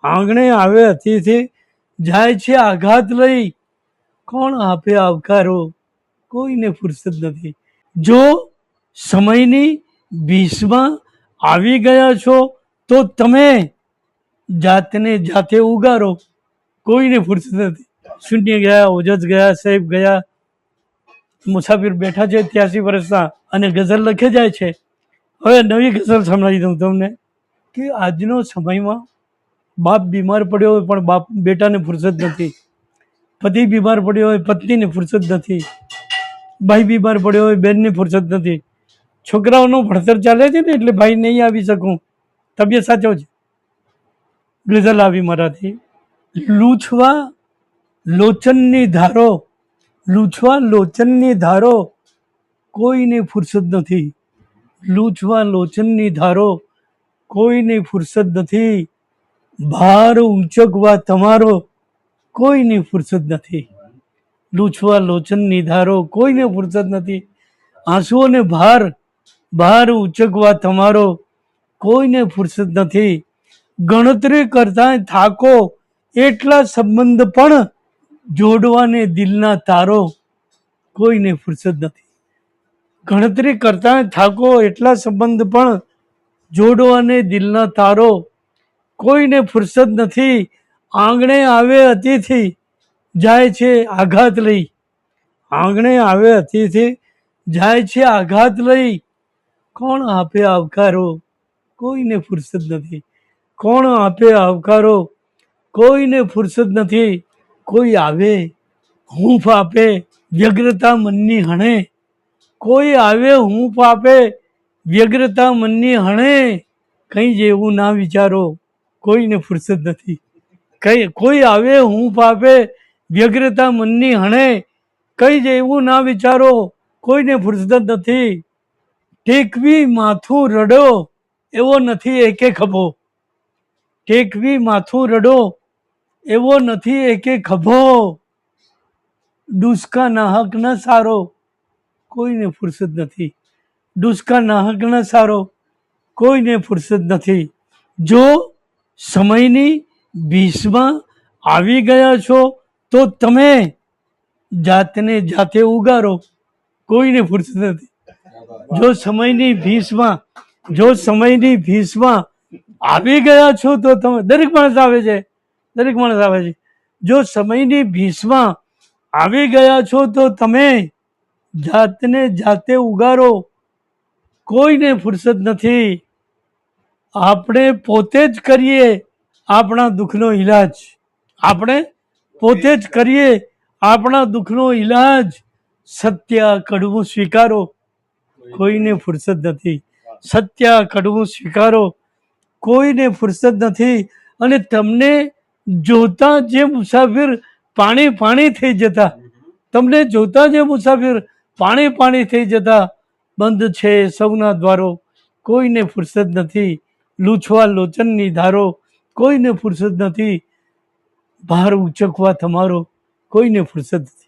આંગણે આવે અતિથિ, જાય છે આઘાત લઈ, કોણ આપે આવકારો, કોઈને ફુરસદ નથી. જો સમયની ભીષમાં આવી ગયા છો તો તમે જાતને જાતે ઉગારો, કોઈને ફુરસદ નથી. શૂન્ય ગયા, ઓજસ ગયા, સાહેબ ગયા, મુસાફિર બેઠા છે 83 વર્ષના અને ગઝલ લખે જાય છે. હવે નવી ગઝલ સંભળાવી દઉં તમને કે આજનો સમયમાં બાપ બીમાર પડ્યો હોય પણ બાપ બેટાને ફુરસદ નથી, પતિ બીમાર પડ્યો હોય પત્નીને ફુરસદ નથી, ભાઈ બીમાર પડ્યો હોય બેનને ફુરસદ નથી. છોકરાઓનું ભણતર ચાલે છે ને એટલે ભાઈ નહીં આવી શકું, તબિયત સાચો છે. ગઝલ આવી મારાથી. લૂછવા લોચનની ધારો, લૂછવા લોચનની ધારો, કોઈને ફુરસદ નથી. લૂછવા લોચનની ધારો, કોઈને ફુરસદ નથી. ભાર ઉંચકવા તમારો, કોઈને ફુરસદ નથી. લૂછવા લોચનની ધારો, કોઈને ફુરસદ નથી. આંસુઓને ભાર ઉંચકવા તમારો, કોઈને ફુરસદ નથી. ગણતરી કરતા થાકો, એટલા સંબંધ પણ જોડવાને દિલના તારો, કોઈને ફુરસદ નથી. ગણતરી કરતા થાકો, એટલા સંબંધ પણ જોડવાને દિલના તારો, કોઈને ફુરસદ નથી. આંગણે આવે અતિથિ, જાય છે આઘાત લઈ. આંગણે આવે અતિથિ, જાય છે આઘાત લઈ, કોણ આપે આવકારો, કોઈને ફુરસદ નથી. કોણ આપે આવકારો, કોઈને ફુરસદ નથી. કોઈ આવે હૂંફ આપે, વ્યગ્રતા મનની હણે, કોઈ આવે હૂંફ આપે, વ્યગ્રતા મનની હણે, કંઈ જેવું ના વિચારો, કોઈને ફુરસદ નથી. કોઈ આવે હૂંફ આપે, વ્યગ્રતા મનની હણે, કંઈ જેવું ના વિચારો, કોઈને ફુરસદ નથી. ટેકવી માથું રડો, એવો નથી એકે ખભો. ટેકવી માથું રડો, એવો નથી એકે ખભો. ડુસકા નાહક ન સારો, કોઈને ફુરસદ નથી. ડુસકા નાહક ન સારો, કોઈને ફુરસદ નથી. જો સમયની ભીષમાં આવી ગયા છો તો તમે જાતને જાતે ઉગારો, કોઈને ફુરસદ નથી. જો સમયની ભીષમાં આવી ગયા છો તો તમે, દરેક માણસ આવે છે, દરેક માણસ આવે છે. જો સમયની ભીષમાં આવી ગયા છો તો તમે જાતને જાતે ઉગારો, કોઈને ફુરસદ નથી. આપણે પોતે જ કરીએ આપણા દુઃખનો ઈલાજ. આપણે પોતે જ કરીએ આપણા દુઃખનો ઈલાજ. સત્ય કડવું સ્વીકારો, કોઈને ફુરસદ નથી. સત્ય કડવું સ્વીકારો, કોઈને ફુરસદ નથી. અને તમને જોતા જે મુસાફિર પાણી થઈ જતા, તમને જોતા જે મુસાફિર પાણી થઈ જતા, બંધ છે સૌના દ્વારો, કોઈને ફુરસદ નથી. લૂછવા લોચનની ધારો, કોઈને ફુરસદ નથી. ભાર ઉચકવા તમારો, કોઈને ફુરસદ નથી.